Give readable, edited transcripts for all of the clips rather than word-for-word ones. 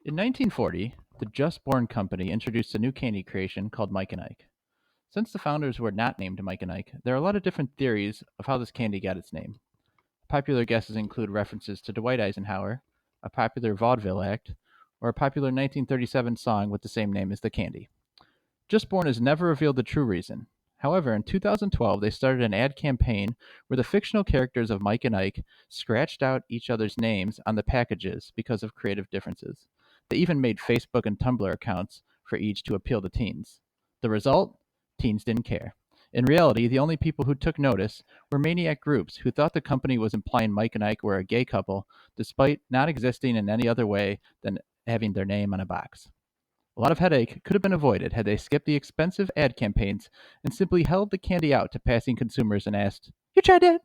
In 1940, the Just Born Company introduced a new candy creation called Mike and Ike. Since the founders were not named Mike and Ike, there are a lot of different theories of how this candy got its name. Popular guesses include references to Dwight Eisenhower, a popular vaudeville act, or a popular 1937 song with the same name as the candy. Just Born has never revealed the true reason. However, in 2012, they started an ad campaign where the fictional characters of Mike and Ike scratched out each other's names on the packages because of creative differences. They even made Facebook and Tumblr accounts for each to appeal to teens. The result? Teens didn't care. In reality, the only people who took notice were maniac groups who thought the company was implying Mike and Ike were a gay couple, despite not existing in any other way than having their name on a box. A lot of headache could have been avoided had they skipped the expensive ad campaigns and simply held the candy out to passing consumers and asked, "You tried that?"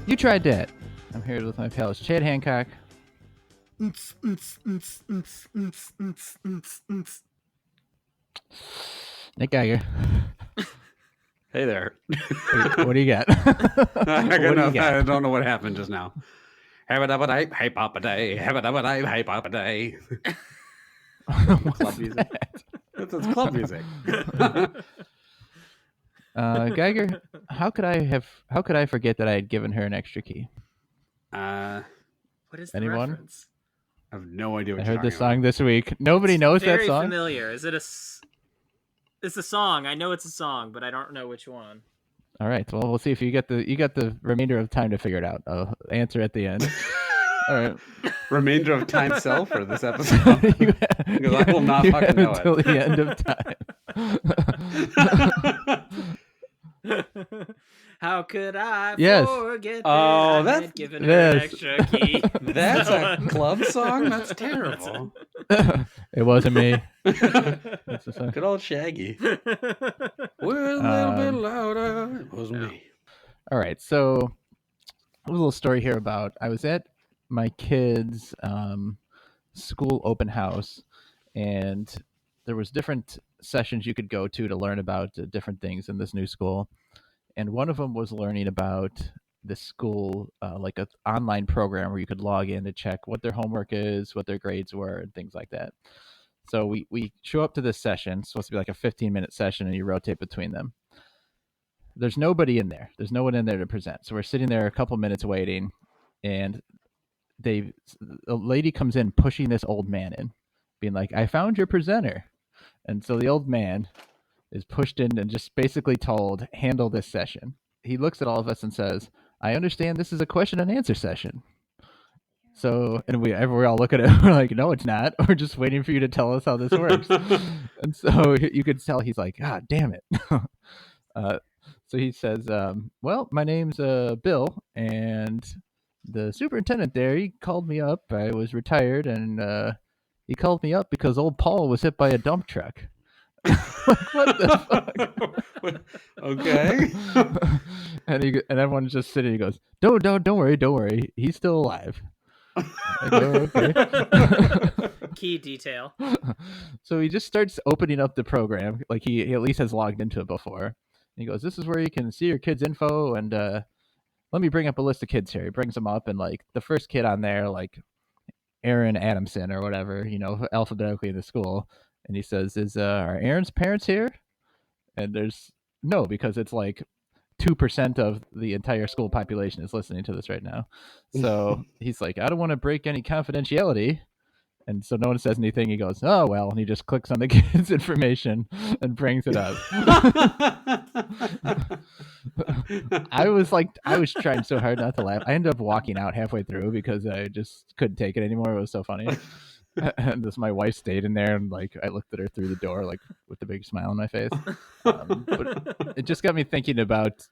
You tried that. I'm here with my pals Chad Hancock. Nick Geiger. Hey there. What do you got? I don't know what happened just now. Have a double day, hey papa day. Have a double day, hey papa day. Club music. It's club music. Geiger, how could I forget that I had given her an extra key? What is the Anyone? reference? I have no idea what I you're heard this talking song this week. Nobody knows that Very song. familiar. Is it It's a song. I know it's a song, but I don't know which one. All right. Well, we'll see if you get the remainder of time to figure it out. I'll answer at the end. All right. Remainder of time self for this episode. Because I will not fucking know until it. the end of time. How could I Yes. forget that Oh, I that's- had given her an yes. extra key? That's a club song? That's terrible. It wasn't me. That's a song. Good old Shaggy. We're a little bit louder. It wasn't me. All right. So a little story here about I was at my kids' school open house, and there was different sessions you could go to learn about different things in this new school. And one of them was learning about the school, like an online program where you could log in to check what their homework is, what their grades were, and things like that. So we show up to this session. It's supposed to be like a 15-minute session, and you rotate between them. There's nobody in there. There's no one in there to present. So we're sitting there a couple minutes waiting, and a lady comes in pushing this old man in, being like, "I found your presenter." And so the old man is pushed in and just basically told, "Handle this session." He looks at all of us and says, "I understand this is a question and answer session." So, and we all look at it, we're like, "No, it's not. We're just waiting for you to tell us how this works." And so you could tell he's like, "God damn it." So he says, "Well, my name's Bill, and the superintendent there, he called me up. I was retired, and he called me up because old Paul was hit by a dump truck." Like, what the fuck? Okay. And everyone's just sitting. He goes, "Don't worry. He's still alive." I go, "Okay." Key detail. So he just starts opening up the program, like he at least has logged into it before. And he goes, "This is where you can see your kids' info, and let me bring up a list of kids here." He brings them up, and like the first kid on there, like Aaron Adamson or whatever, alphabetically in the school. And he says, "Are Aaron's parents here?" And there's no, because it's like 2% of the entire school population is listening to this right now. So he's like, "I don't want to break any confidentiality." And so no one says anything. He goes, "Oh, well," and he just clicks on the kid's information and brings it up. I was trying so hard not to laugh. I ended up walking out halfway through because I just couldn't take it anymore. It was so funny. And my wife stayed in there, and like I looked at her through the door, like with a big smile on my face. But it just got me thinking about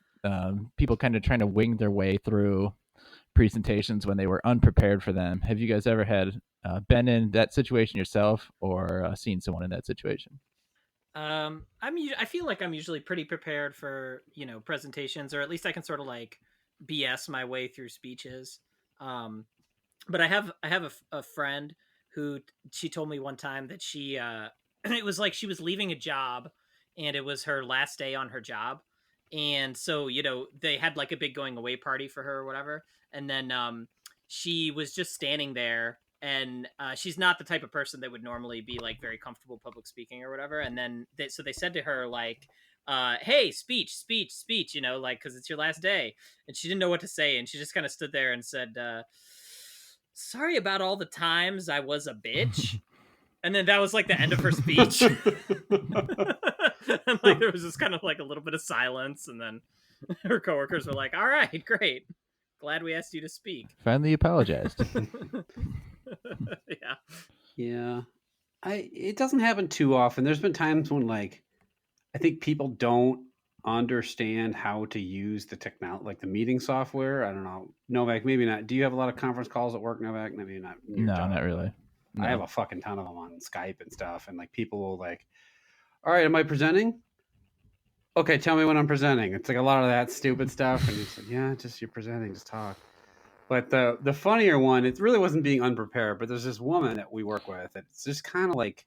people kind of trying to wing their way through presentations when they were unprepared for them. Have you guys ever had been in that situation yourself, or seen someone in that situation? I feel like I'm usually pretty prepared for presentations, or at least I can sort of like BS my way through speeches. But I have a friend who she told me one time that she it was like she was leaving a job, and it was her last day on her job, and so they had like a big going away party for her or whatever, and then she was just standing there, and she's not the type of person that would normally be like very comfortable public speaking or whatever, and then they said to her like, hey, speech, like, because it's your last day, and she didn't know what to say, and she just kind of stood there and said, sorry about all the times I was a bitch. And then that was like the end of her speech. And like there was just kind of like a little bit of silence, and then her coworkers were like, all right, great, glad we asked you to speak. Finally apologized. Yeah. It doesn't happen too often. There's been times when like I think people don't understand how to use the technology, like the meeting software. I don't know. Novak, maybe not. Do you have a lot of conference calls at work, Novak? Maybe not. No, not really. No. I have a fucking ton of them on Skype and stuff. And like people will like, all right, am I presenting? Okay, tell me when I'm presenting. It's like a lot of that stupid stuff. And it's like, yeah, just you're presenting, just talk. But the funnier one, it really wasn't being unprepared, but there's this woman that we work with. It's just kind of like,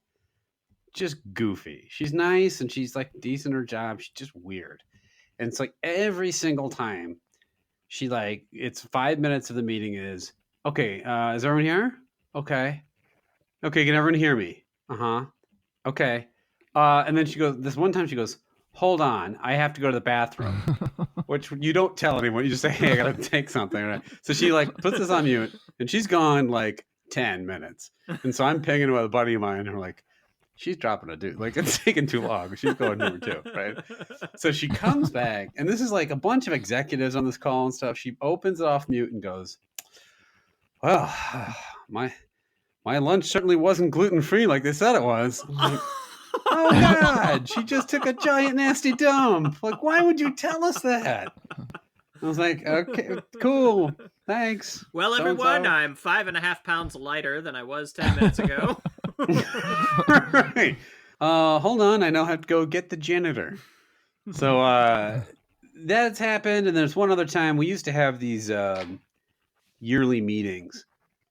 just goofy. She's nice and she's like decent at her job. She's just weird. And it's like every single time she like, it's 5 minutes of the meeting is, okay, is everyone here? Okay. Okay, can everyone hear me? Uh-huh. Okay. And then she goes, this one time she goes, hold on, I have to go to the bathroom. Which you don't tell anyone. You just say, hey, I gotta take something. Right? So she like puts this on mute and she's gone like 10 minutes. And so I'm pinging with a buddy of mine and we're like, she's dropping a dude. Like it's taking too long. She's going number 2, right? So she comes back, and this is like a bunch of executives on this call and stuff. She opens it off mute and goes, well, my lunch certainly wasn't gluten-free like they said it was. I'm like, oh God, she just took a giant nasty dump. Like, why would you tell us that? I was like, okay, cool. Thanks. Well, everyone, I'm 5.5 pounds lighter than I was 10 minutes ago. Right. Hold on, I now have to go get the janitor. So that's happened, and there's one other time we used to have these yearly meetings.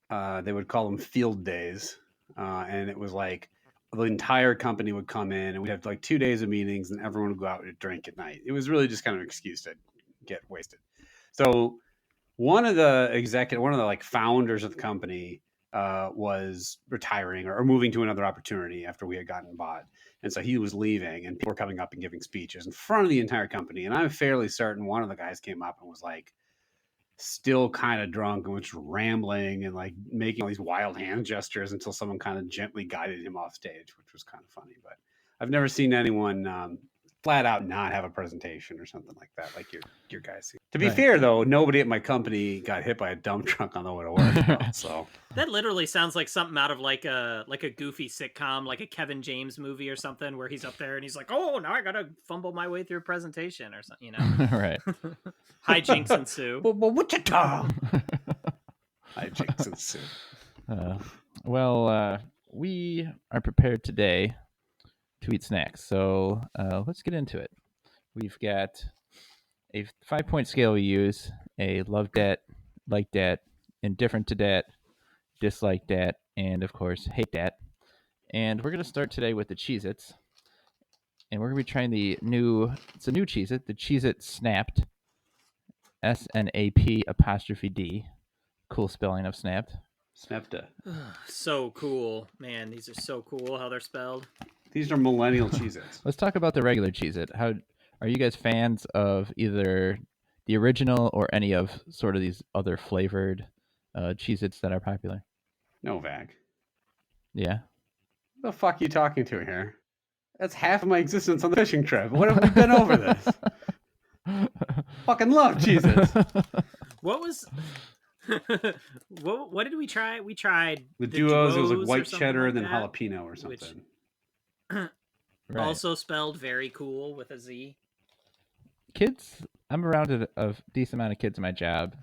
They would call them field days, and it was like the entire company would come in, and we'd have like 2 days of meetings, and everyone would go out and drink at night. It was really just kind of an excuse to get wasted. So one of the like founders of the company was retiring or moving to another opportunity after we had gotten bought. And so he was leaving, and people were coming up and giving speeches in front of the entire company. And I'm fairly certain one of the guys came up and was like still kind of drunk and was rambling and like making all these wild hand gestures until someone kind of gently guided him off stage, which was kind of funny. But I've never seen anyone flat out not have a presentation or something like that, like your guys. To be fair, though, nobody at my company got hit by a dump truck on the way to work. So that literally sounds like something out of like a goofy sitcom, like a Kevin James movie or something, where he's up there and he's like, "Oh, now I gotta fumble my way through a presentation or something," Right. Hijinks ensue. Wichita. Hijinks ensue. Well, we are prepared today to eat snacks, so let's get into it. We've got a 5-point scale we use: a love dat, like dat, indifferent to dat, dislike dat, and of course hate dat. And we're going to start today with the Cheez-Its, and we're going to be trying it's a new Cheez-It, the Cheez-It Snapped, SNAP''D. Cool spelling of snapped. Snapta. So cool, man. These are so cool how they're spelled. These are millennial Cheez-Its. Let's talk about the regular Cheez-It. How are you guys fans of either the original or any of sort of these other flavored Cheez-Its that are popular? Novak. Yeah. What the fuck are you talking to here? That's half of my existence on the fishing trip. What have we been over this? Fucking love Cheez-Its. What was... what did we try? We tried the duos. It was like white cheddar like and then that, jalapeno or something. Right. Also spelled very cool with a Z. Kids, I'm around a decent amount of kids in my job,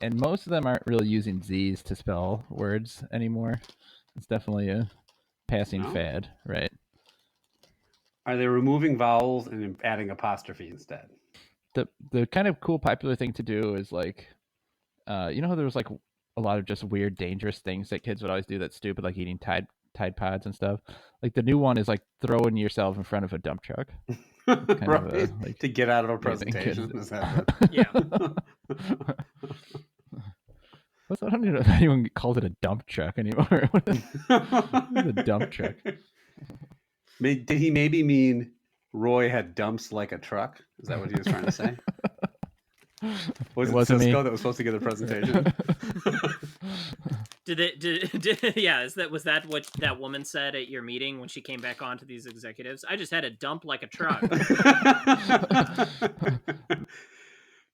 and most of them aren't really using Z's to spell words anymore. It's definitely a passing fad, right? Are they removing vowels and adding apostrophe instead? The kind of cool popular thing to do is like, you know how there was like a lot of just weird, dangerous things that kids would always do that's stupid, like eating Tide Pods and stuff. Like the new one is like throwing yourself in front of a dump truck. Kind of right. like To get out of a yeah, the kids- presentation. Is that Yeah. I don't even know if anyone calls it a dump truck anymore. What is a dump truck? Did he maybe mean Roy had dumps like a truck? Is that what he was trying to say? Was it wasn't Cisco me. that was supposed to give the presentation? Was that what that woman said at your meeting when she came back on to these executives? I just had a dump like a truck.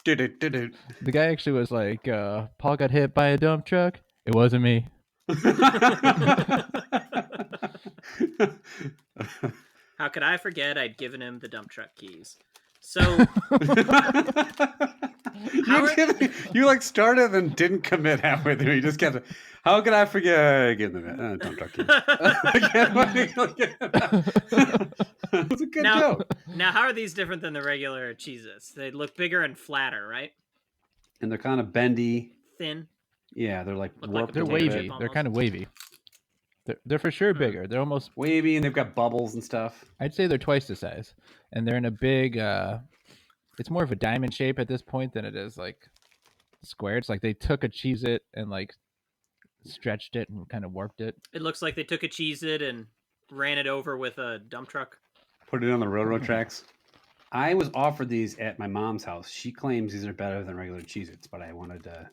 Do-do-do-do. The guy actually was like, Paul got hit by a dump truck. It wasn't me. How could I forget I'd given him the dump truck keys? So you like started and didn't commit halfway through. You just kept. How could I forget? Give them that dump truck keys. It's a good joke. Now, how are these different than the regular Cheez-Its? They look bigger and flatter, right? And they're kind of bendy. Thin. Yeah, they're like Look like warped. a They're potato wavy. chip They're almost. kind of wavy. They're for sure bigger. They're almost. Wavy, and they've got bubbles and stuff. I'd say they're twice the size, and they're in a big. It's more of a diamond shape at this point than it is like square. It's like they took a Cheez-It and like stretched it and kind of warped it. It looks like they took a Cheez-It and ran it over with a dump truck. Put it on the railroad tracks. I was offered these at my mom's house. She claims these are better than regular Cheez-Its, but I wanted to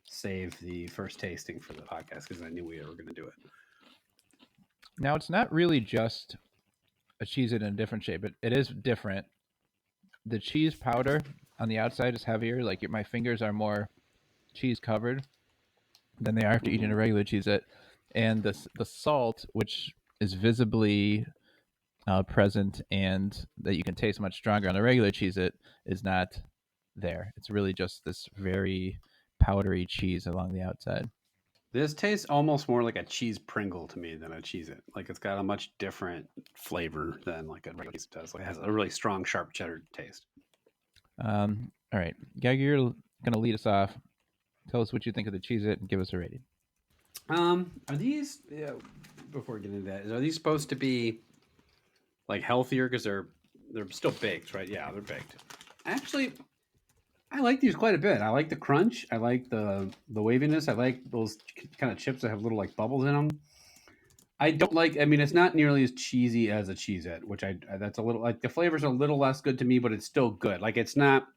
save the first tasting for the podcast because I knew we were going to do it. Now it's not really just a Cheez-It in a different shape, but it is different. The cheese powder on the outside is heavier. Like my fingers are more cheese covered than they are after eating a regular Cheez-It, and the salt, which is visibly present and that you can taste much stronger on the regular Cheez-It, is not there. It's really just this very powdery cheese along the outside. This tastes almost more like a cheese Pringle to me than a Cheez-It. Like it's got a much different flavor than like a regular Cheez-It does. Like it has a really strong, sharp cheddar taste. All right, Gaggy, you're going to lead us off. Tell us what you think of the Cheez-It and give us a rating. Are these before we get into that? Are these supposed to be like healthier because they're still baked, right? Yeah, they're baked. Actually, I like these quite a bit. I like the crunch. I like the waviness. I like those kind of chips that have little like bubbles in them. I don't like. I mean, it's not nearly as cheesy as a Cheez-It, which that's a little like the flavor's a little less good to me, but it's still good. Like it's not.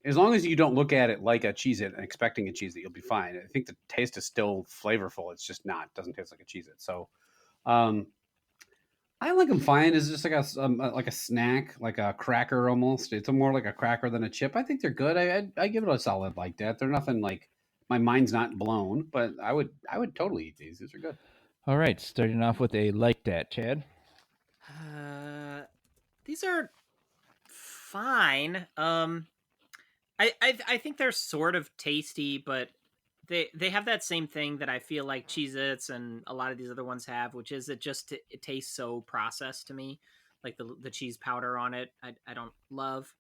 As long as you don't look at it like a Cheez-It and expecting a Cheez-It, you'll be fine. I think the taste is still flavorful. It's just not. It doesn't taste like a Cheez-It. So, I like them fine. It's just like a snack, like a cracker almost. It's more like a cracker than a chip. I think they're good. I give it a solid like that. They're nothing like my mind's not blown, but I would totally eat these. These are good. All right, starting off with a like that, Chad. These are fine. I think they're sort of tasty, but they have that same thing that I feel like Cheez-Its and a lot of these other ones have, which is it tastes so processed to me. Like the cheese powder on it, I don't love.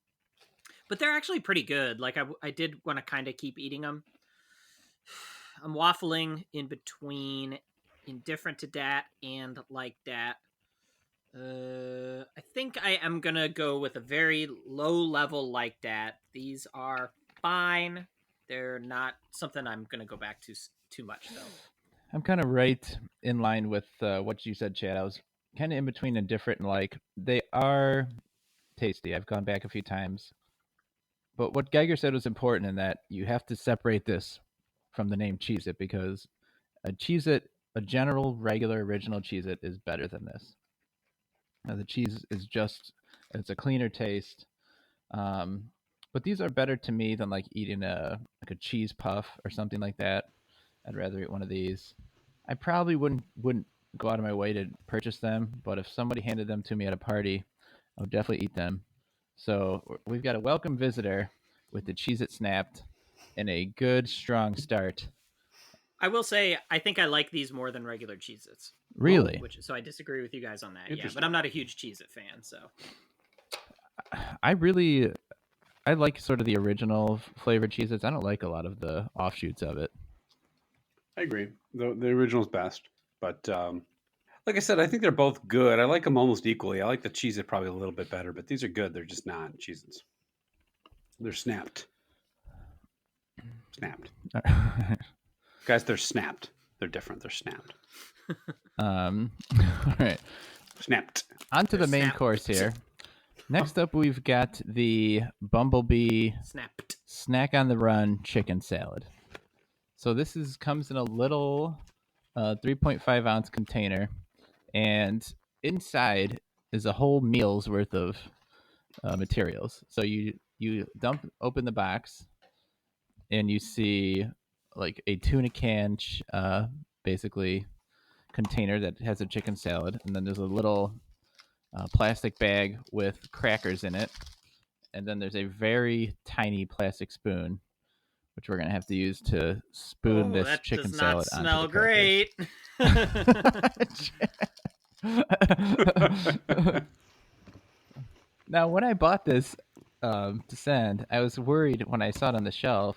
But they're actually pretty good. Like I did want to kind of keep eating them. I'm waffling in between indifferent to dat and like dat. I think I am gonna go with a very low level like dat. These are fine. They're not something I'm gonna go back to too much though. I'm kind of right in line with what you said, Chad. I was kind of in between indifferent and like. They are tasty. I've gone back a few times. But what Geiger said was important in that you have to separate this from the name Cheez-It, because a Cheez-It, a general, regular, original Cheez-It is better than this. Now, the cheese is it's a cleaner taste. But these are better to me than like eating a cheese puff or something like that. I'd rather eat one of these. I probably wouldn't go out of my way to purchase them, but if somebody handed them to me at a party, I would definitely eat them. So we've got a welcome visitor with the Cheez-It Snapped and a good, strong start. I will say, I think I like these more than regular Cheez-Its. Really? So I disagree with you guys on that. Yeah, but I'm not a huge Cheez-It fan, so. I like sort of the original flavored Cheez-Its. I don't like a lot of the offshoots of it. I agree. The original's best, but Like I said, I think they're both good. I like them almost equally. I like the Cheez-It probably a little bit better, but these are good. They're just not Cheez-Its. They're snapped. Snapped. Guys, they're snapped. They're different. They're snapped. All right. Snapped. On to the main snapped. course here. Next up, we've got the Bumblebee Snapped. Snack on the Run chicken salad. So this comes in a little 3.5 ounce container, and inside is a whole meal's worth of materials. So you open the box, and you see like a tuna can, basically container that has a chicken salad, and then there's a little plastic bag with crackers in it, and then there's a very tiny plastic spoon, which we're gonna have to use to spoon this that chicken does salad not onto smell the great. crackers. Now, when I bought this to send, I was worried when I saw it on the shelf.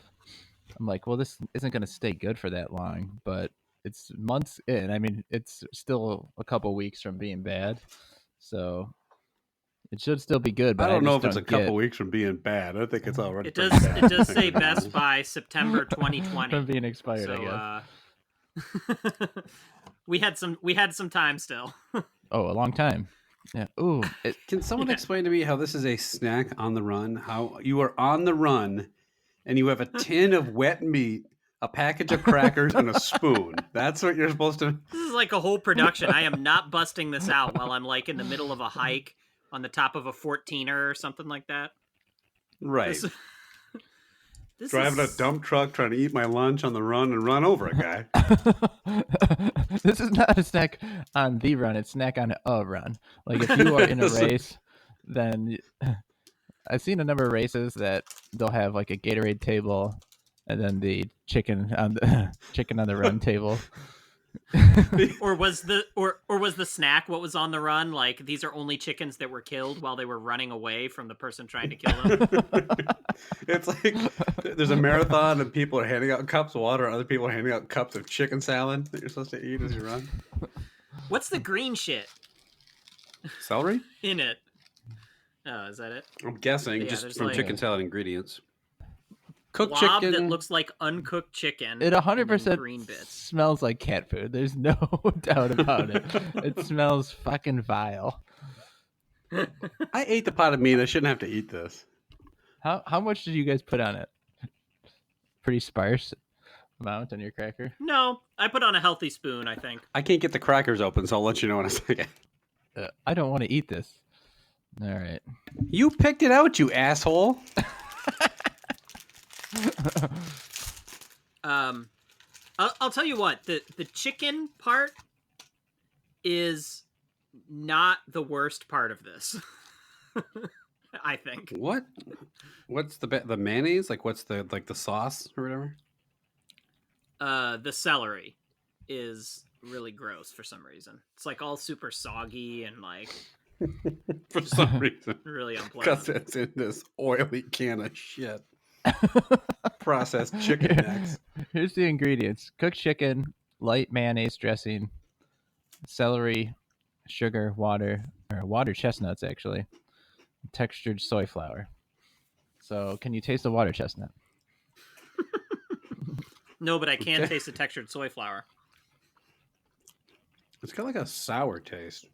I'm like, well, this isn't going to stay good for that long, but it's months in. I mean, it's still a couple weeks from being bad, so it should still be good. I But don't know just if it's a couple weeks from being bad. I think it's already It pretty does. bad. It does say Best by September 2020. from being expired, I guess. We had some time still. Oh, a long time. Yeah. Ooh. Can someone explain to me how this is a snack on the run? How you are on the run and you have a tin of wet meat, a package of crackers, and a spoon. That's what you're supposed to... This is like a whole production. I am not busting this out while I'm like in the middle of a hike on the top of a 14er or something like that. Right. This Driving is... a dump truck, trying to eat my lunch on the run and run over a guy. This is not a snack on the run, it's snack on a run. Like if you are in a race, then I've seen a number of races that they'll have like a Gatorade table and then the chicken on the run table. or was the snack what was on the run? Like these are only chickens that were killed while they were running away from the person trying to kill them. It's like there's a marathon and people are handing out cups of water, other people are handing out cups of chicken salad that you're supposed to eat as you run. What's the green shit Celery? in it? Oh, is that it? I'm guessing Yeah, just there's from like- chicken salad ingredients. Cooked Blob chicken. that looks like uncooked chicken. It and then 100% green bits. smells like cat food. There's no doubt about it. It smells fucking vile. I ate the pot of meat. I shouldn't have to eat this. How much did you guys put on it? Pretty sparse amount on your cracker. No, I put on a healthy spoon, I think. I can't get the crackers open, so I'll let you know in a second. I don't want to eat this. All right. You picked it out, you asshole. I'll tell you what, the chicken part is not the worst part of this. I think. What? What's the mayonnaise? Like what's the sauce or whatever? The celery is really gross for some reason. It's like all super soggy and like For some reason. really Because unpleasant. it's in this oily can of shit. Processed chicken necks. Here's the ingredients: cooked chicken, light mayonnaise dressing, celery, sugar, water chestnuts, actually, textured soy flour. So, can you taste the water chestnut? No, but I can Okay. taste the textured soy flour. It's got like a sour taste.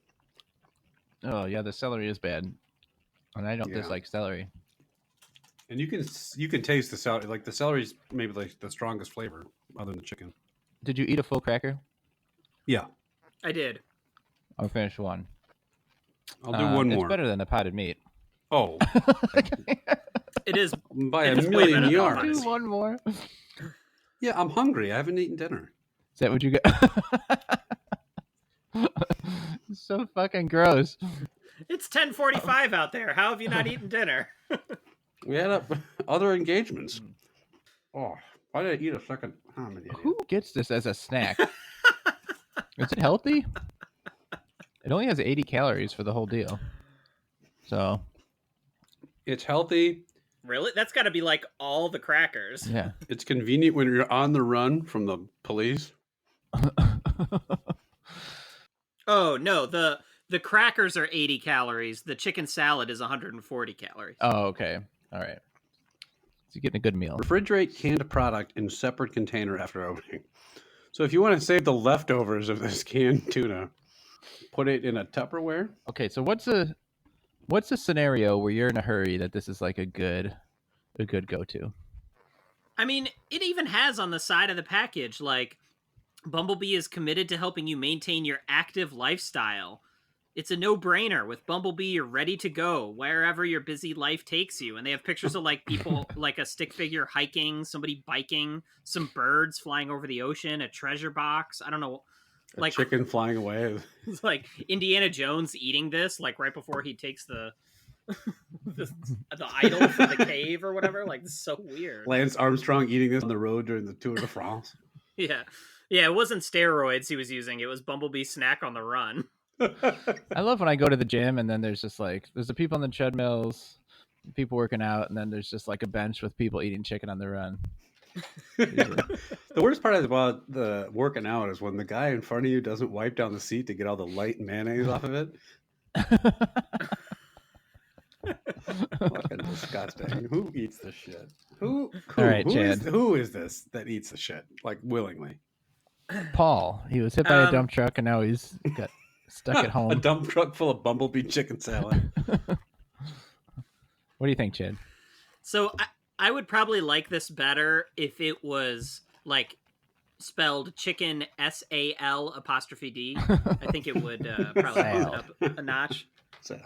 Oh yeah, the celery is bad, and I don't Yeah. dislike celery. And you can taste the celery. Like the celery's maybe like the strongest flavor other than the chicken. Did you eat a full cracker? Yeah. I did. I'll finish one. I'll do one more. It's better than the potted meat. Oh, It is. by It a is way million better than yards. mine. Do one more. Yeah, I'm hungry. I haven't eaten dinner. Is that what you got? So fucking gross. It's 10:45 out there. How have you not eaten dinner? We had other engagements. Oh, why did I eat a second? Oh, I'm an idiot. Who gets this as a snack? Is it healthy? It only has 80 calories for the whole deal. So, It's healthy. Really? That's got to be like all the crackers. yeah. It's convenient when you're on the run from the police. Oh no, the crackers are 80 calories. The chicken salad is 140 calories. Oh, okay. All right. So you're getting a good meal. Refrigerate canned product in separate container after opening. So if you want to save the leftovers of this canned tuna, put it in a Tupperware. Okay, so what's a scenario where you're in a hurry that this is like a good go-to? I mean, it even has on the side of the package, like, Bumblebee is committed to helping you maintain your active lifestyle. It's a no-brainer. With Bumblebee, you're ready to go wherever your busy life takes you. And they have pictures of like people, like a stick figure hiking, somebody biking, some birds flying over the ocean, a treasure box. I don't know, Like chicken flying away. It's like Indiana Jones eating this, like right before he takes the the idol from the cave or whatever. Like, this is so weird. Lance Armstrong eating this on the road during the Tour de France. Yeah, it wasn't steroids he was using. It was Bumblebee Snack on the run. I love when I go to the gym and then there's the people on the treadmills, people working out, and then there's just like a bench with people eating chicken on the run. The worst part about the working out is when the guy in front of you doesn't wipe down the seat to get all the light mayonnaise off of it. Fucking disgusting. Who eats this shit? Who All right, Chad. Who is this that eats the shit, like, willingly? Paul, he was hit by a dump truck and now he's got stuck at home. A dump truck full of Bumblebee chicken salad. What do you think, Chad? So I would probably like this better if it was like spelled chicken SAL''D. I think it would probably bump it up a notch. So,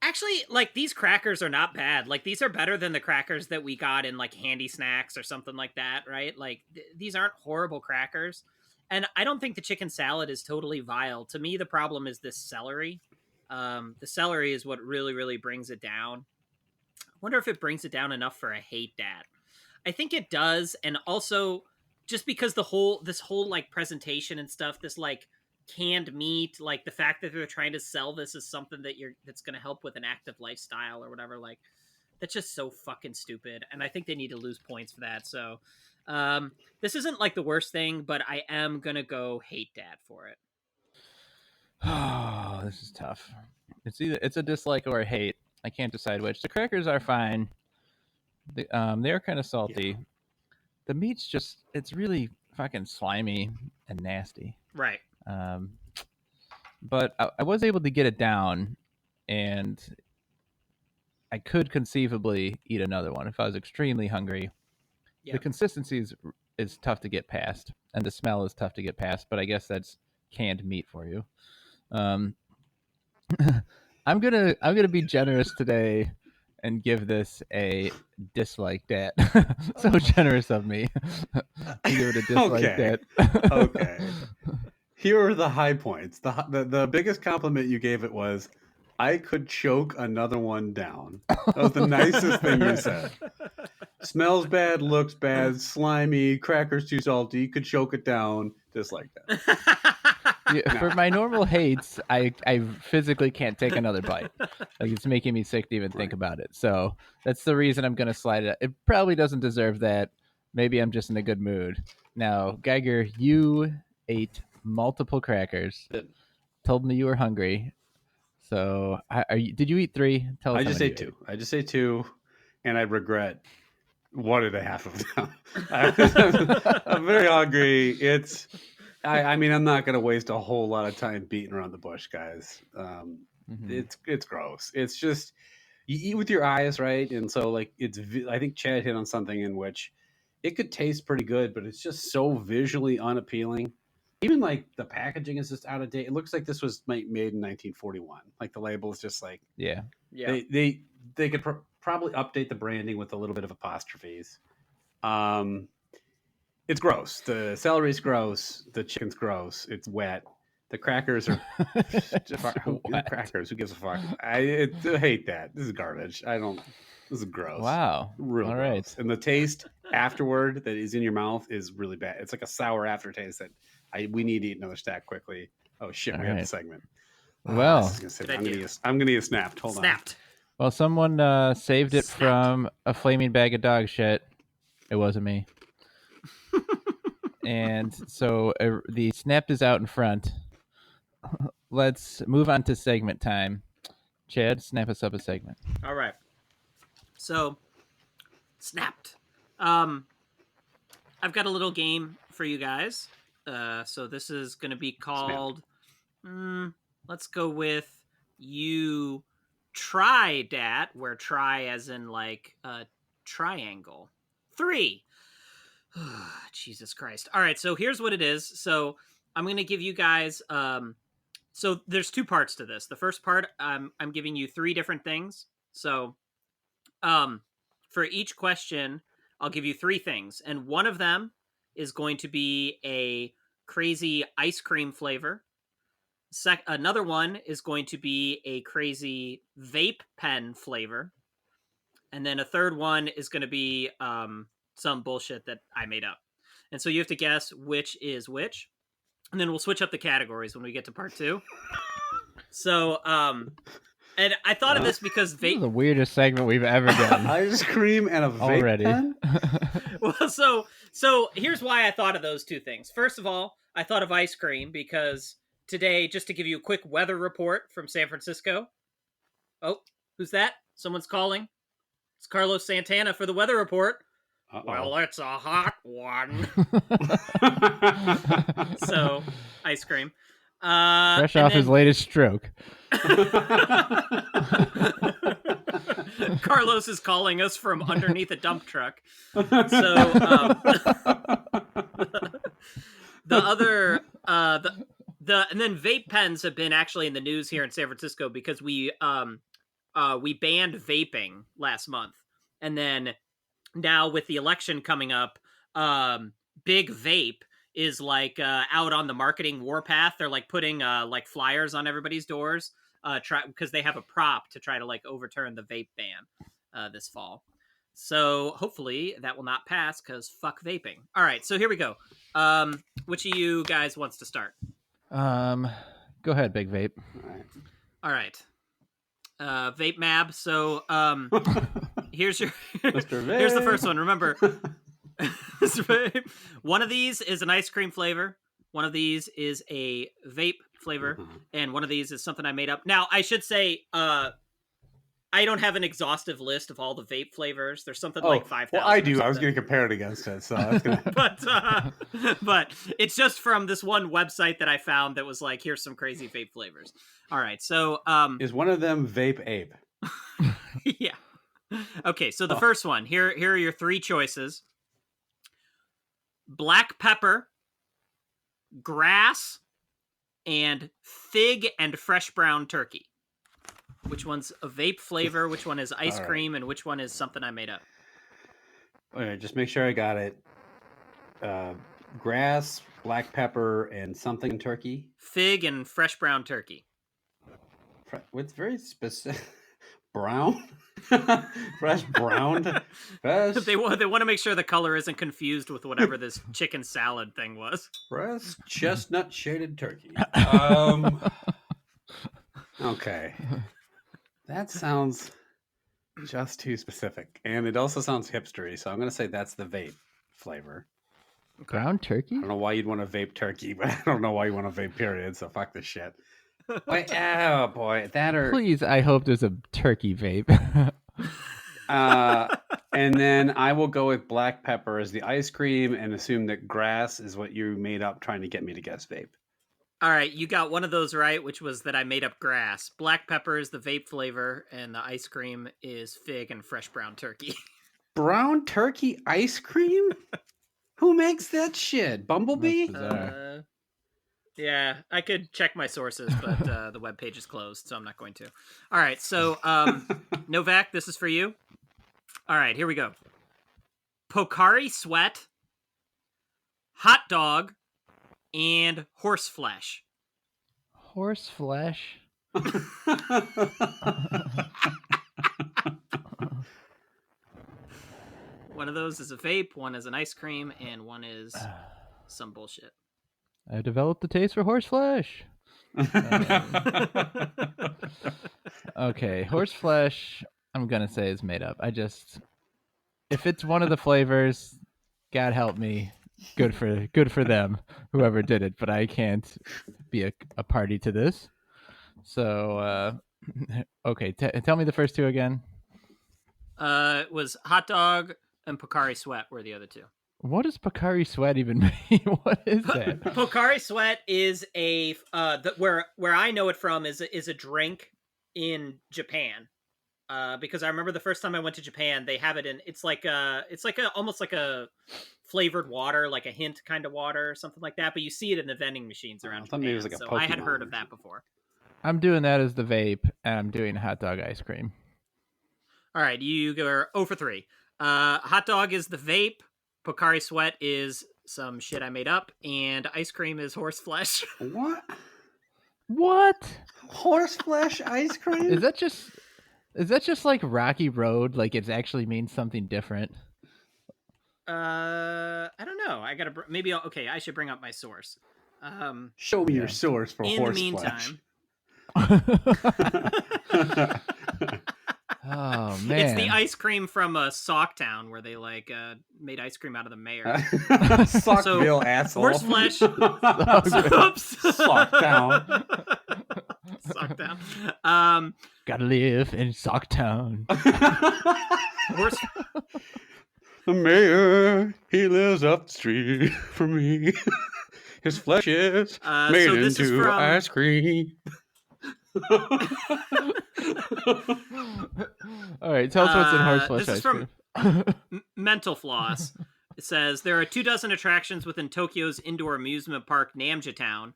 actually, like, these crackers are not bad. Like, these are better than the crackers that we got in like Handy Snacks or something like that, right? Like, these aren't horrible crackers. And I don't think the chicken salad is totally vile. To me, the problem is this celery. The celery is what really, really brings it down. I wonder if it brings it down enough for a hate dat. I think it does, and also just because this whole like presentation and stuff, this like canned meat, like the fact that they're trying to sell this as something that's going to help with an active lifestyle or whatever, like, that's just so fucking stupid. And I think they need to lose points for that. So this isn't like the worst thing, but I am gonna go hate dat for it. Oh, this is tough. It's a dislike or a hate. I can't decide which. The crackers are fine. They're kind of salty. Yeah. The meat's it's really fucking slimy and nasty. Right. But I was able to get it down, and I could conceivably eat another one if I was extremely hungry. Yeah. The consistency is tough to get past, and the smell is tough to get past, but I guess that's canned meat for you. I'm gonna be generous today and give this a dislike dat. So generous of me to give it a dislike dat. Okay. Here are the high points. The biggest compliment you gave it was, I could choke another one down. That was the nicest thing you said. Smells bad, looks bad, slimy, crackers too salty, you could choke it down, just like that. Yeah, for my normal hates, I physically can't take another bite. Like, it's making me sick to even think about it. So that's the reason I'm gonna slide it. It probably doesn't deserve that. Maybe I'm just in a good mood. Now, Geiger, you ate multiple crackers. Told me you were hungry. So did you eat 3? Tell us. I just ate 2. I just ate 2, and I regret 1.5 of them. I'm very hungry. I mean, I'm not going to waste a whole lot of time beating around the bush, guys. It's gross. It's just, you eat with your eyes, right? And so, like, I think Chad hit on something in which it could taste pretty good, but it's just so visually unappealing. Even, like, the packaging is just out of date. It looks like this was made in 1941. Like, the label is just like, yeah. They could probably update the branding with a little bit of apostrophes. It's gross. The celery's gross. The chicken's gross. It's wet. The crackers are crackers. Who gives a fuck? I hate that. This is garbage. This is gross. Wow. Real All gross. right. And the taste afterward that is in your mouth is really bad. It's like a sour aftertaste that we need to eat another stack quickly. Oh shit, we have the segment. Well, I'm gonna get snapped. Hold on. Well, someone saved it from a flaming bag of dog shit. It wasn't me. And so the Snapped is out in front. Let's move on to segment time. Chad, snap us up a segment. All right. So, Snapped. I've got a little game for you guys. So this is going to be called. Let's go with You Tried Dat, where try as in like triangle. 3. Jesus Christ. All right, so here's what it is. So I'm going to give you guys so there's 2 parts to this. The first part, I'm giving you 3 different things. So for each question, I'll give you 3 things, and one of them is going to be a crazy ice cream flavor. Another one is going to be a crazy vape pen flavor. And then a third one is going to be some bullshit that I made up. And so you have to guess which is which. And then we'll switch up the categories when we get to part 2. So, and I thought of this because This is the weirdest segment we've ever done. Ice cream and a vape Already. pen? Well, so here's why I thought of those 2 things. First of all, I thought of ice cream because today, just to give you a quick weather report from San Francisco. Oh, who's that? Someone's calling. It's Carlos Santana for the weather report. Uh-oh. Well, it's a hot one. So, ice cream. Fresh off his latest stroke. Carlos is calling us from underneath a dump truck. So, the other, and then vape pens have been actually in the news here in San Francisco because we banned vaping last month, and then now with the election coming up, Big Vape is like out on the marketing warpath. They're like putting like flyers on everybody's doors, because they have a prop to try to like overturn the vape ban this fall. So hopefully that will not pass because fuck vaping. All right, so here we go. Which of you guys wants to start? Go ahead, Big Vape. All right. Vape Mab. So here's your Mr. Vape. here's the first one. Remember, one of these is an ice cream flavor. One of these is a vape flavor, and one of these is something I made up. Now, I should say, I don't have an exhaustive list of all the vape flavors. There's something like 5,000. Well, I do. I was going to compare it against it, so that's gonna... but it's just from this one website that I found that was like, here's some crazy vape flavors. All right, so is one of them Vape Ape? Yeah. Okay, so the first one here are your 3 choices: black pepper, grass, and fig and fresh brown turkey. Which one's a vape flavor, which one is ice cream, and which one is something I made up? All right, just make sure I got it. Grass, black pepper, and something turkey. Fig and fresh brown turkey. What's very specific? Brown? Fresh brown? Fresh? They want to make sure the color isn't confused with whatever this chicken salad thing was. Fresh chestnut shaded turkey. Okay. That sounds just too specific. And it also sounds hipstery, so I'm going to say that's the vape flavor. Ground turkey? I don't know why you'd want to vape turkey, but I don't know why you want to vape period, so fuck this shit. Wait, oh boy, that or... Please, I hope there's a turkey vape. And then I will go with black pepper as the ice cream and assume that grass is what you made up trying to get me to guess vape. All right, you got one of those right, which was that I made up grass. Black pepper is the vape flavor, and the ice cream is fig and fresh brown turkey. Brown turkey ice cream? Who makes that shit? Bumblebee? Yeah, I could check my sources, but the webpage is closed, so I'm not going to. All right, so Novak, this is for you. All right, here we go. Pocari Sweat, hot dog, and horse flesh. Horse flesh? One of those is a vape, one is an ice cream, and one is some bullshit. I developed a taste for horse flesh. Okay, horse flesh, I'm going to say is made up. If it's one of the flavors, God help me. Good for them, whoever did it. But I can't be a party to this. So okay, tell me the first two again. It was hot dog and Pocari Sweat were the other two. What does Pocari Sweat even mean? What is that? Pocari Sweat is where I know it from is a drink in Japan. Because I remember the first time I went to Japan, they have it in. It's like almost like a flavored water, like a hint kind of water or something like that. But you see it in the vending machines around Japan. Maybe it was like so I had heard of that before. I'm doing that as the vape, and I'm doing hot dog ice cream. All right, you go 0 for 3. Hot dog is the vape. Pocari Sweat is some shit I made up, and ice cream is horse flesh. What? Horse flesh ice cream? Is that just like Rocky Road? Like it actually means something different? I don't know. I gotta maybe. Okay, I should bring up my source. Show me your source for horse flesh. In the meantime. Oh man! It's the ice cream from Socktown where they made ice cream out of the mayor. Sockville, asshole. Horse flesh. Socktown. Socktown. Gotta live in Socktown. Horse. The mayor, he lives up the street from me. His flesh is made into ice cream. All right, tell us what's in horse flesh ice cream. Mental Floss. It says there are 24 attractions within Tokyo's indoor amusement park Namja Town,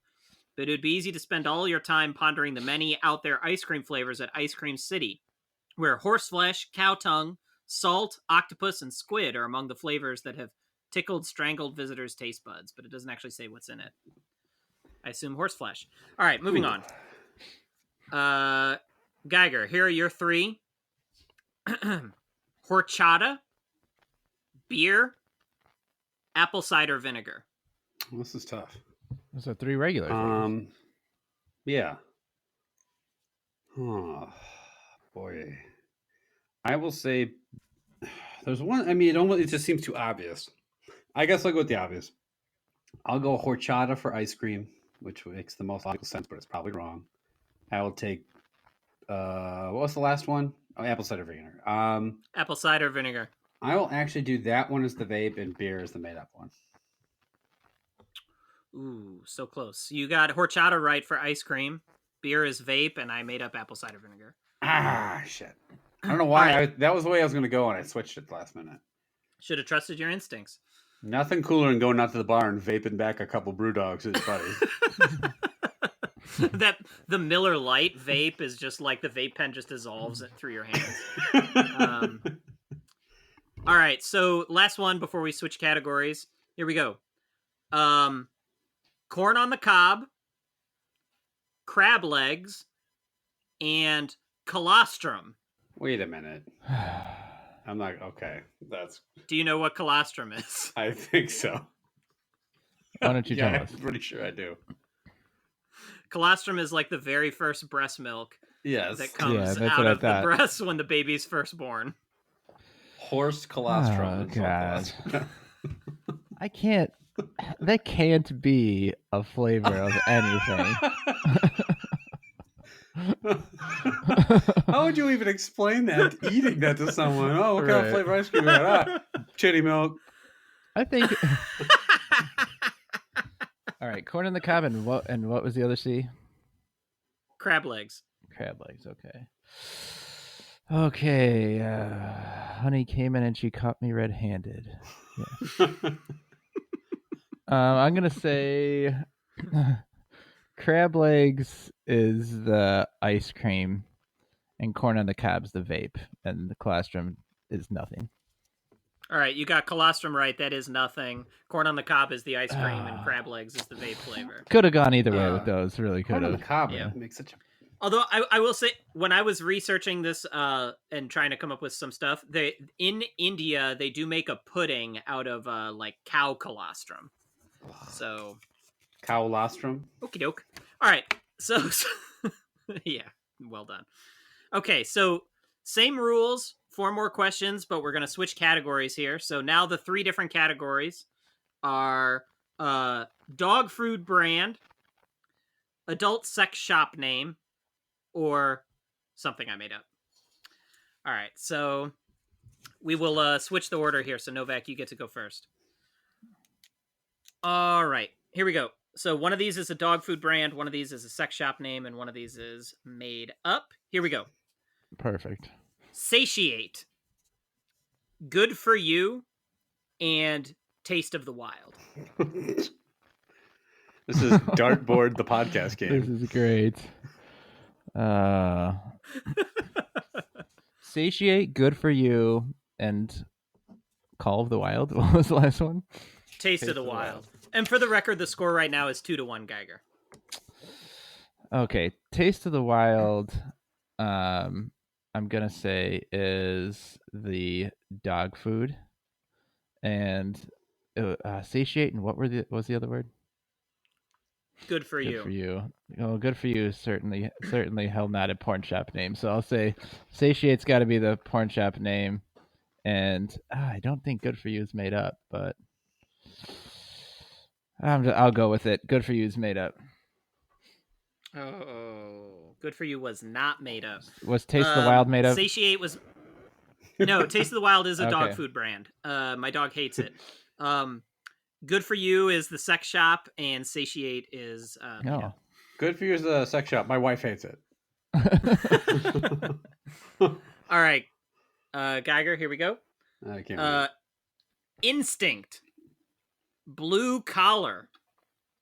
but it would be easy to spend all your time pondering the many out there ice cream flavors at Ice Cream City, where horseflesh, cow tongue, salt, octopus, and squid are among the flavors that have tickled strangled visitors' taste buds, but it doesn't actually say what's in it. I assume horseflesh. All right, moving on. Geiger, here are your 3. Horchata, beer, apple cider vinegar. This is tough. Those are 3 regular things. Yeah. Oh, boy. I will say there's one. I mean, it just seems too obvious. I guess I'll go with the obvious. I'll go horchata for ice cream, which makes the most logical sense, but it's probably wrong. I will take what was the last one? Oh, apple cider vinegar. Apple cider vinegar. I will actually do that one as the vape and beer as the made up one. Ooh, so close. You got horchata right for ice cream. Beer is vape, and I made up apple cider vinegar. Ah, shit. I don't know why. That was the way I was going to go, and I switched it last minute. Should have trusted your instincts. Nothing cooler than going out to the bar and vaping back a couple brew dogs with his buddies. That the Miller Lite vape is just like the vape pen just dissolves it through your hands. All right, so last one before we switch categories. Here we go. Corn on the cob, crab legs, and colostrum. Wait a minute. I'm not okay. Do you know what colostrum is? I think so. Why don't you tell us? I'm pretty sure I do. Colostrum is like the very first breast milk. Yes. That comes out of the breast when the baby's first born. Horse colostrum. Oh, God. I can't. That can't be a flavor of anything. How would you even explain that? Eating that to someone? Oh, what kind of flavor ice cream is that? Chitty milk. I think. All right, corn on the cob, and what was the other C? Crab legs. Crab legs. Okay. Honey came in and she caught me red-handed. Yeah. I'm gonna say crab legs is the ice cream, and corn on the cob's the vape, and the colostrum is nothing. All right, you got colostrum right. That is nothing. Corn on the cob is the ice cream, and crab legs is the vape flavor. Could have gone either way with those. Really could have. Corn on the cob makes such a. Although I will say, when I was researching this and trying to come up with some stuff, in India they do make a pudding out of like cow colostrum. So. Cow colostrum. Okie doke. All right. So yeah, well done. Okay, so same rules. 4 more questions, but we're going to switch categories here. So now the 3 different categories. are dog food brand, adult sex shop name, or something I made up. All right, so we will switch the order here. So Novak, you get to go first. All right, here we go. So one of these is a dog food brand, one of these is a sex shop name, and one of these is made up. Here we go. Perfect. Satiate, Good for You, and Taste of the Wild. This is Dartboard, the podcast game. This is great. Satiate, Good for You, and Call of the Wild. What was the last one? Taste of the Wild. And for the record, the score right now is 2-1 Geiger. Okay, Taste of the Wild. I'm gonna say is the dog food, and satiate. And what was the other word? Good for Good You. for you. Oh, Good for You is certainly held not a porn shop name. So I'll say satiate's got to be the porn shop name, and I don't think Good for You is made up, but I'll go with it. Good for You is made up. Oh, Good for You was not made up. Was Taste of the Wild made up? Satiate was... No, Taste of the Wild is a dog Okay. food brand. My dog hates it. Good for You is the sex shop, and Satiate is... made No. up. Good for You is the sex shop. My wife hates it. All right. Geiger, here we go. I can't wait. Instinct, Blue Collar,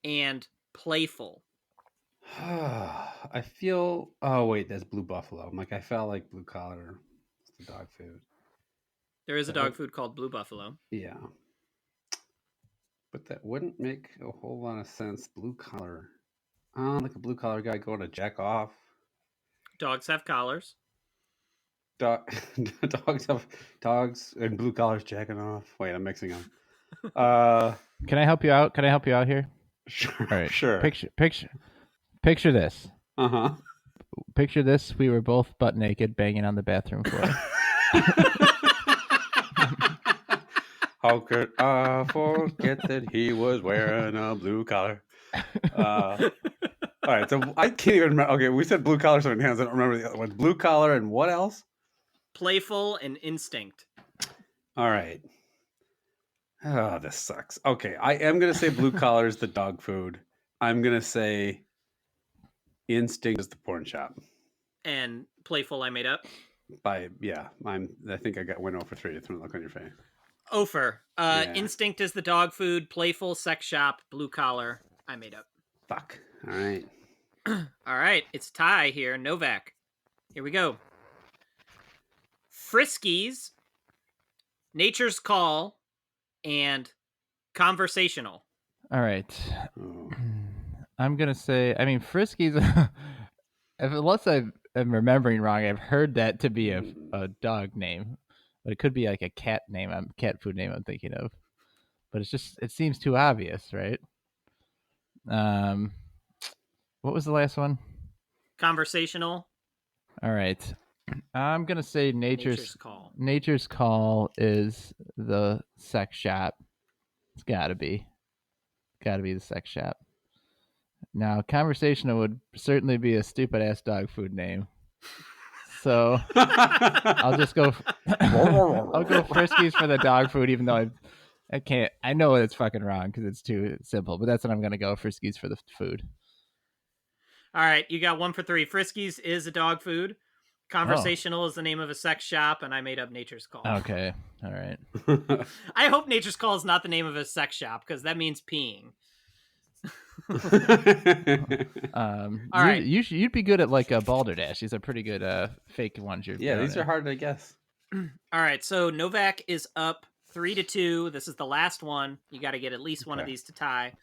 and Playful. I feel. Oh wait, that's Blue Buffalo. I'm like, I felt like Blue Collar. It's the dog food. There is a dog food called Blue Buffalo. Yeah, but that wouldn't make a whole lot of sense. Blue Collar. Like a blue collar guy going to jack off. Dogs have collars. Dogs and blue collars jacking off. Wait, I'm mixing them. Can I help you out? Can I help you out here? Sure. All right. Sure. Picture this. Uh-huh. Picture this. We were both butt naked, banging on the bathroom floor. How could I forget that he was wearing a blue collar? All right, so I can't even remember. Okay, we said blue collar so many times. I don't remember the other ones. Blue collar and what else? Playful and Instinct. All right. Oh, this sucks. Okay, I am gonna say blue collar is the dog food. I'm gonna say Instinct is the porn shop. And Playful I made up. I think I got went over 3. It's gonna look on your face. Ofer. Yeah. Instinct is the dog food. Playful, sex shop, Blue Collar I made up. Fuck. All right. All right, it's tie here. Novak. Here we go. Friskies, Nature's Call, and Conversational. All right. Oh. I'm gonna say. I mean, Friskies. Unless I'm remembering wrong, I've heard that to be a dog name, but it could be like a cat name. Cat food name I'm thinking of. But it seems too obvious, right? What was the last one? Conversational. All right. I'm gonna say Nature's Call. Nature's Call is the sex shop. It's gotta be the sex shop. Now, Conversational would certainly be a stupid ass dog food name. So I'll just go. I'll go Friskies for the dog food, even though I can't. I know it's fucking wrong because it's too simple. But that's what I'm gonna go. Friskies for the food. All right, you got 1 for 3. Friskies is a dog food. Conversational is the name of a sex shop, and I made up Nature's Call. Okay, all right. I hope Nature's Call is not the name of a sex shop because that means peeing. All right. You'd be good at like a balderdash. These are pretty good fake ones. These are hard to guess. All right, so Novak is up 3-2. This is the last one. You got to get at least one of these to tie,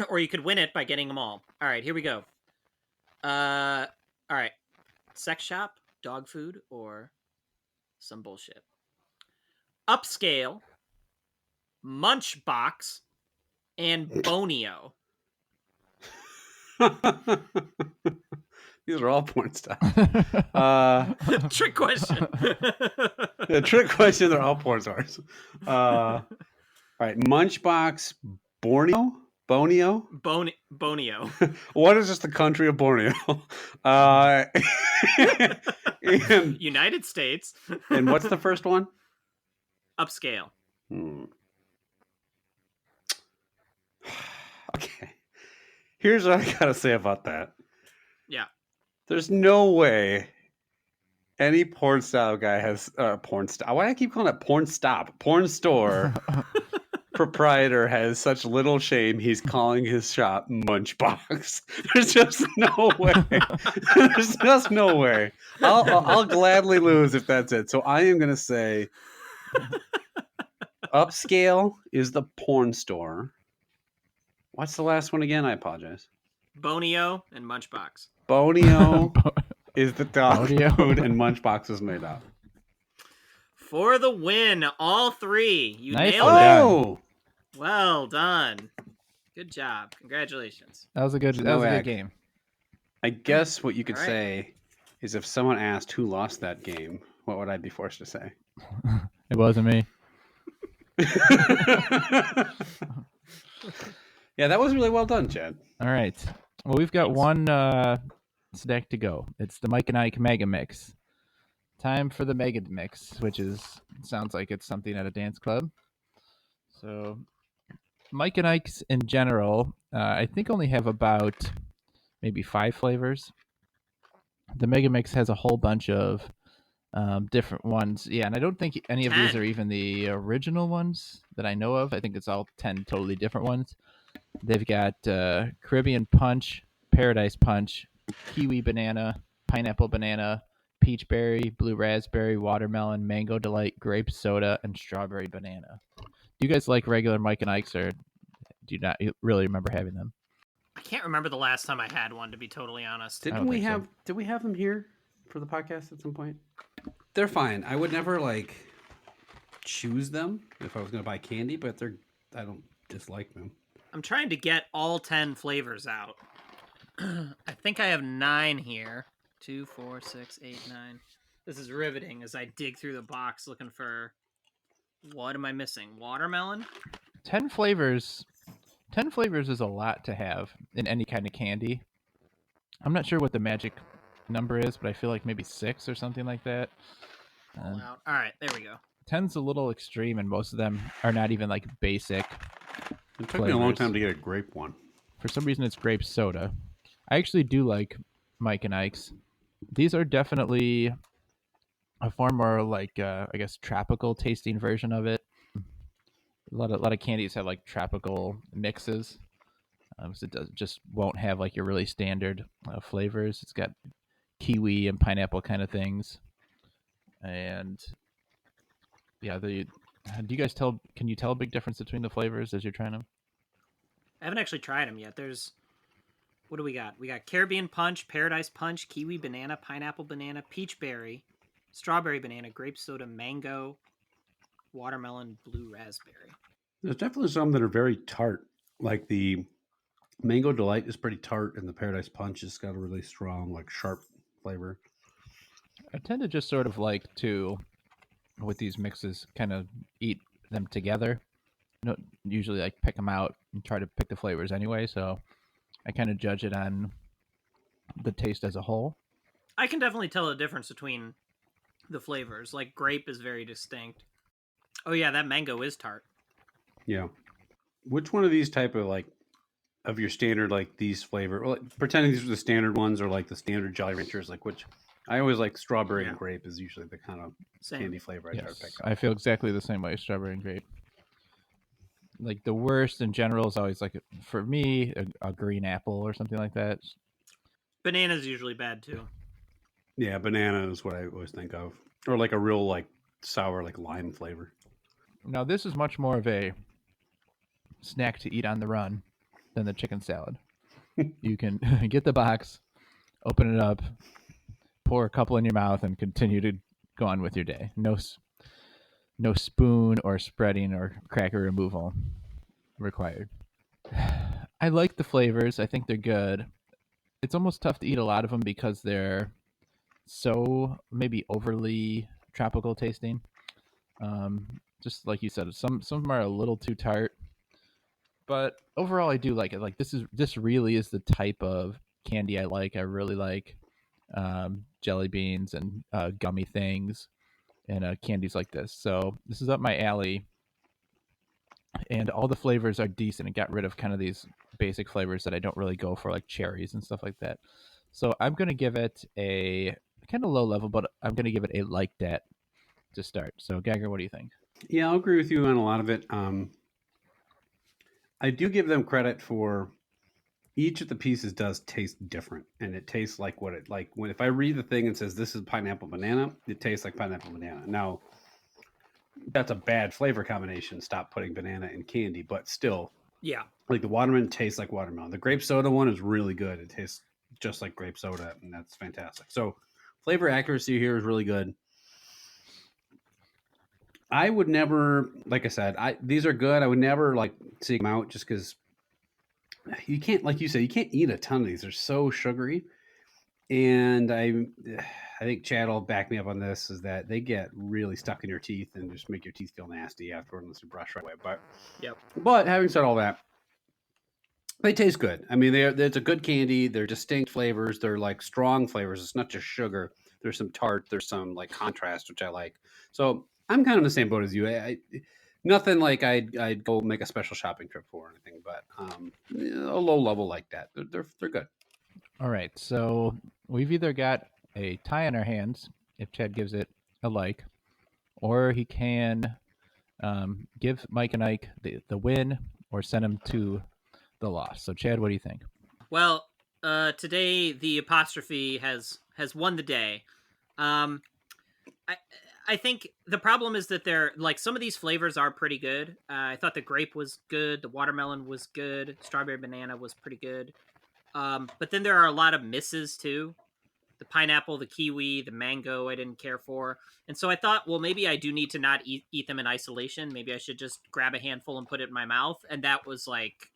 or you could win it by getting them all. All right, here we go. All right, sex shop, dog food, or some bullshit. Upscale, Munchbox, and Bonio. These are all porn stuff. Trick question. The trick question, they're all porn stars. All right, Munchbox Borneo? Bonio. What is just the country of Borneo? Uh, and, United States. and what's the first one? Upscale. Okay. Here's what I gotta say about that. Yeah. There's no way any porn style guy has porn style. Why do I keep calling it porn stop? Porn store proprietor has such little shame he's calling his shop Munchbox. There's just no way. There's just no way. I'll gladly lose if that's it. So I am gonna say Upscale is the porn store. What's the last one again? I apologize. Bonio and Munchbox. Bonio is the dog Bonio. food and Munchbox is made up. For the win, all three. You Nice. nailed it. Oh, Well done. Good job. Congratulations. That was a good. So That no was a ag. good game. I guess what you could All right. say is if someone asked who lost that game, what would I be forced to say? It wasn't me. Yeah, that was really well done, Chad. All right. Well, we've got Thanks. one snack to go. It's the Mike and Ike Mega Mix. Time for the Mega Mix, which sounds like it's something at a dance club. So, Mike and Ike's in general, I think only have about maybe 5 flavors. The Mega Mix has a whole bunch of different ones. Yeah, and I don't think any of these 10. are even the original ones that I know of. I think it's all 10 totally different ones. They've got Caribbean Punch, Paradise Punch, Kiwi Banana, Pineapple Banana, Peach Berry, Blue Raspberry, Watermelon, Mango Delight, Grape Soda, and Strawberry Banana. Do you guys like regular Mike and Ike's, or do you not really remember having them? I can't remember the last time I had one, to be totally honest. Did we have them here for the podcast at some point? They're fine. I would never choose them if I was going to buy candy, but I don't dislike them. I'm trying to get all 10 flavors out. I think I have 9 here. 2, 4, 6, 8, 9. This is riveting as I dig through the box looking for... What am I missing? Watermelon? 10 flavors. 10 flavors is a lot to have in any kind of candy. I'm not sure what the magic number is, but I feel like maybe 6 or something like that. All right, there we go. 10's a little extreme, and most of them are not even like basic. It took me a long flavors. time to get a grape one. For some reason, it's grape soda. I actually do like Mike and Ike's. These are definitely a far more I guess tropical tasting version of it. A lot of candies have like tropical mixes, so it just won't have like your really standard flavors. It's got kiwi and pineapple kind of things, and yeah, do you guys tell? Can you tell a big difference between the flavors as you're trying them? I haven't actually tried them yet. What do we got? We got Caribbean Punch, Paradise Punch, Kiwi Banana, Pineapple Banana, Peach Berry, Strawberry Banana, Grape Soda, Mango, Watermelon, Blue Raspberry. There's definitely some that are very tart. Like the Mango Delight is pretty tart, and the Paradise Punch has got a really strong, sharp flavor. I tend to just sort of like to, with these mixes, kind of eat them together. No, usually pick them out and try to pick the flavors anyway. So I kind of judge it on the taste as a whole. I can definitely tell the difference between the flavors. Like grape is very distinct. Oh yeah, that mango is tart. Yeah. Which one of these type of of your standard these flavor? Well, pretending these are the standard ones or the standard Jolly Ranchers, which I always like strawberry and grape is usually the kind of candy flavor I try to pick up. I feel exactly the same way. Strawberry and grape. Like the worst in general is always for me a green apple or something like that. Banana's usually bad too. Yeah, banana is what I always think of, or a real sour lime flavor. Now this is much more of a snack to eat on the run than the chicken salad. You can get the box, open it up, pour a couple in your mouth, and continue to go on with your day. No spoon or spreading or cracker removal required. I like the flavors. I think they're good. It's almost tough to eat a lot of them because they're so maybe overly tropical tasting. Just like you said, some of them are a little too tart, but overall I do like it. Like this really is the type of candy I like. I really like jelly beans and gummy things and candies like this. So this is up my alley, and all the flavors are decent. It got rid of kind of these basic flavors that I don't really go for, like cherries and stuff like that. So I'm gonna give it a kind of low level, but I'm gonna give it a like that to start. So Gagger, what do you think? Yeah, I'll agree with you on a lot of it. I do give them credit for each of the pieces does taste different, and it tastes like what it like when if I read the thing and says this is pineapple banana, it tastes like pineapple banana. Now that's a bad flavor combination. Stop putting banana in candy, but still, Yeah. like the watermelon tastes like watermelon. The grape soda one is really good. It tastes just like grape soda, and that's fantastic. So flavor accuracy here is really good. I would never, like I said, these are good. I would never like seek them out just because you can't, like you said, you can't eat a ton of these. They're so sugary, and I think Chad will back me up on this. Is that they get really stuck in your teeth and just make your teeth feel nasty afterward unless you brush right away. But Yep. But having said all that, they taste good. I mean, it's a good candy. They're distinct flavors. They're like strong flavors. It's not just sugar. There's some tart. There's some like contrast, which I like. So I'm kind of in the same boat as you. Nothing like I'd go make a special shopping trip for or anything, but a low level like that. They're good. All right, so we've either got a tie in our hands if Chad gives it a like, or he can give Mike and Ike the win or send them to the loss. So Chad, what do you think? Well, today the apostrophe has won the day. Um, I I think the problem is that they're like some of these flavors are pretty good. I thought the grape was good, the watermelon was good, strawberry banana was pretty good. But then there are a lot of misses too. The pineapple, the kiwi, the mango, I didn't care for. And so I thought, well, maybe I do need to not eat them in isolation. Maybe I should just grab a handful and put it in my mouth. And that was like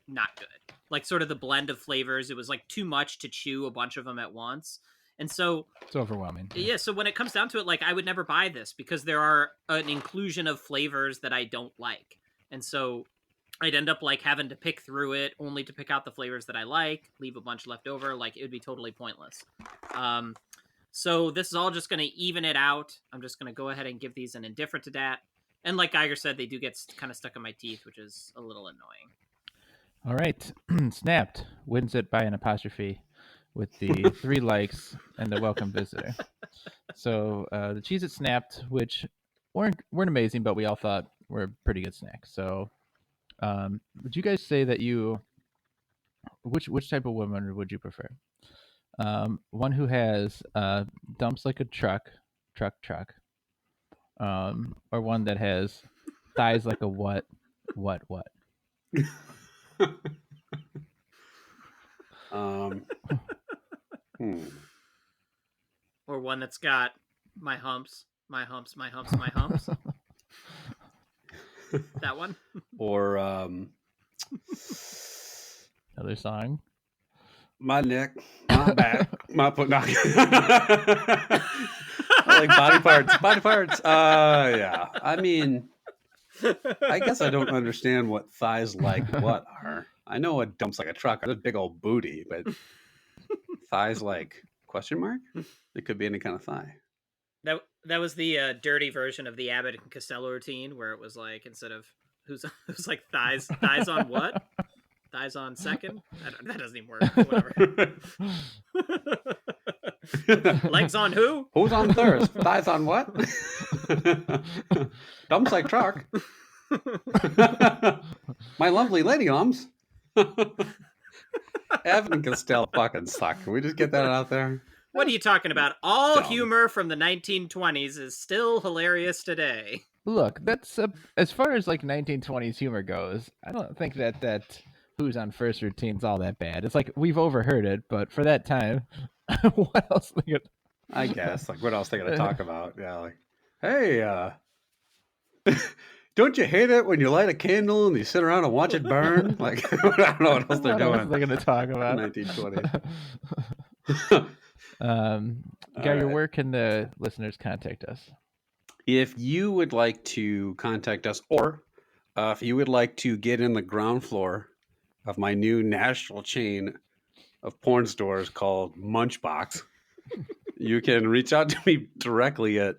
not good. Like sort of the blend of flavors, it was like too much to chew a bunch of them at once. And so It's overwhelming. yeah, so when it comes down to it, like I would never buy this because there are an inclusion of flavors that I don't like. And so I'd end up like having to pick through it only to pick out the flavors that I like, leave a bunch left over. Like it would be totally pointless. So this is all just going to even it out. I'm just going to go ahead and give these an indifferent to dat. And like Geiger said, they do get kind of stuck in my teeth, which is a little annoying. All right, Snapped wins it by an apostrophe with the 3 likes and the welcome visitor. So the Cheez-It Snapped, which weren't amazing, but we all thought were a pretty good snack. So would you guys say that which type of woman would you prefer? One who has dumps like a truck, or one that has thighs like a what? Or one that's got my humps. That one? Or Another song. my neck, my back, my foot. No. I like body parts. Yeah. I mean, I guess I don't understand what thighs like what are. I know it dumps like a truck. There's a big old booty, but thighs like question mark? It could be any kind of thigh. That was the dirty version of the Abbott and Costello routine, where it was like instead of who's like thighs on what? Thighs on second? That doesn't even work. Whatever. Legs on who? Who's on third? Thighs on what? Dumps like truck. My lovely lady ums. Evan and Costello fucking suck. Can we just get that out there? What are you talking about? All Dumb. humor from the 1920s is still hilarious today. Look, that's as far as like 1920s humor goes. I don't think that who's on first routine's all that bad. It's like we've overheard it, but for that time, what else? I guess. Like, what else they gonna talk about? Yeah, like, hey, don't you hate it when you light a candle and you sit around and watch it burn? Like, I don't know what else they're doing. What else are they gonna talk about? 1920. Gary, where can the listeners contact us? If you would like to contact us, or if you would like to get in the ground floor of my new national chain of porn stores called Munchbox, you can reach out to me directly at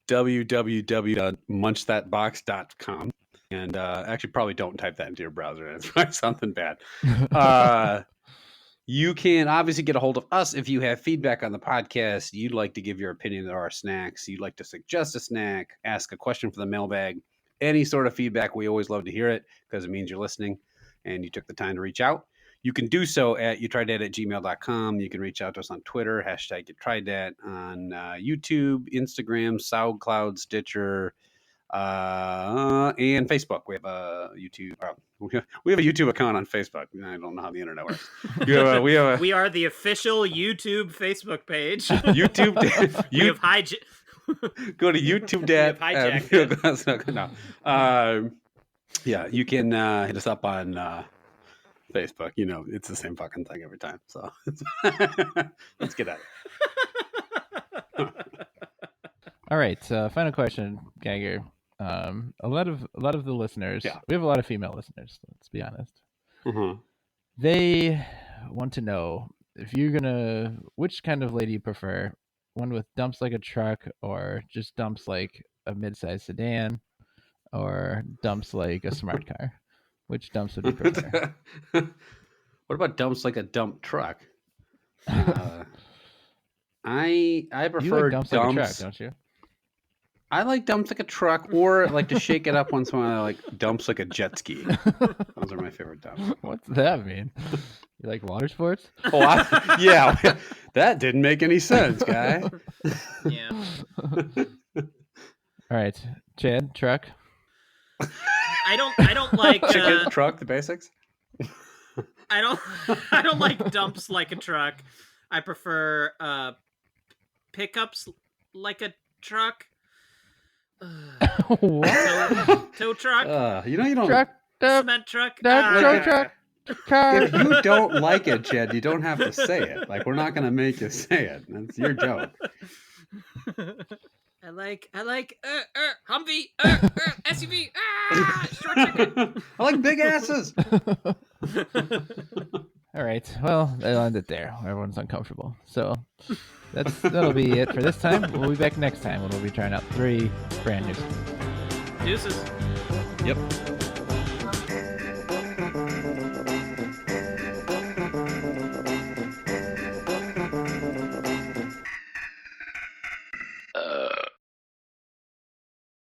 www.munchthatbox.com. And actually, probably don't type that into your browser. It's probably something bad. You can obviously get a hold of us if you have feedback on the podcast, you'd like to give your opinion on our snacks, you'd like to suggest a snack, ask a question for the mailbag, any sort of feedback. We always love to hear it because it means you're listening and you took the time to reach out. You can do so at youtrydat@gmail.com. You can reach out to us on Twitter, hashtag YouTriedThat, on YouTube, Instagram, SoundCloud, Stitcher, and Facebook. We have a YouTube. We have a YouTube account on Facebook. I don't know how the internet works. We are the official YouTube Facebook page. YouTube. We have Go to YouTube Dat. Yeah, you can hit us up on Facebook. You know, it's the same fucking thing every time. So let's get at it. All right. Final question, Gagger. A lot of the listeners. Yeah. We have a lot of female listeners. Let's be honest. Mm-hmm. They want to know if you're gonna, which kind of lady you prefer, one with dumps like a truck, or just dumps like a mid-sized sedan, or dumps like a smart car. Which dumps would you prefer? What about dumps like a dump truck? I prefer you like dumps like a truck, don't you? I like dumps like a truck, or like to shake it up once in a while. I like dumps like a jet ski. Those are my favorite dumps. What's that mean? You like water sports? Oh, yeah. That didn't make any sense, guy. Yeah. All right, Chad, truck. I don't like chicken truck. The basics. I don't like dumps like a truck. I prefer pickups like a truck. What? Tow truck. You don't Truck. Cement truck. Truck. Car. If you don't like it, Jed, you don't have to say it. Like, we're not gonna make you say it. That's your joke. I like Humvee, SUV, short chicken. I like big asses. All right. Well, I'll end it there. Everyone's uncomfortable. So that'll be it for this time. We'll be back next time when we'll be trying out 3 brand new. Deuces. Yep.